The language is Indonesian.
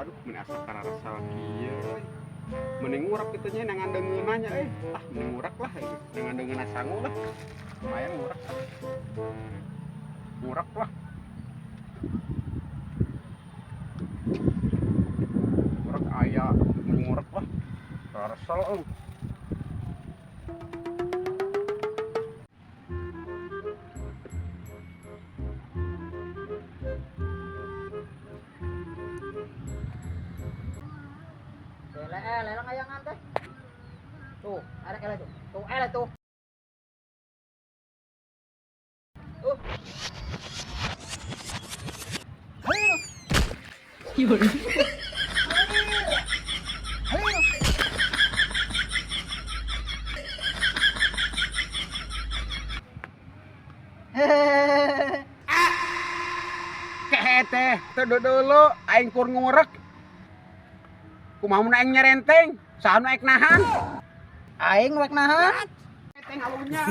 aduh mun asa karasa kieu mending ngurak kitu nya nangan deungeunanya mending ngurak lah dengan deungeunna sangu lah lumayan ngurak lah ngurak aya ngurak lah karesel lelang ayangan teh. Tuh, ada kele tuh. Tuh, ele tuh. Yun. Teh, tuh dulu aing kur ngurek. Kumaha mun aing nyerenteng? Saha nu aek nahan? Aing rek nahan. Teh ngalunya.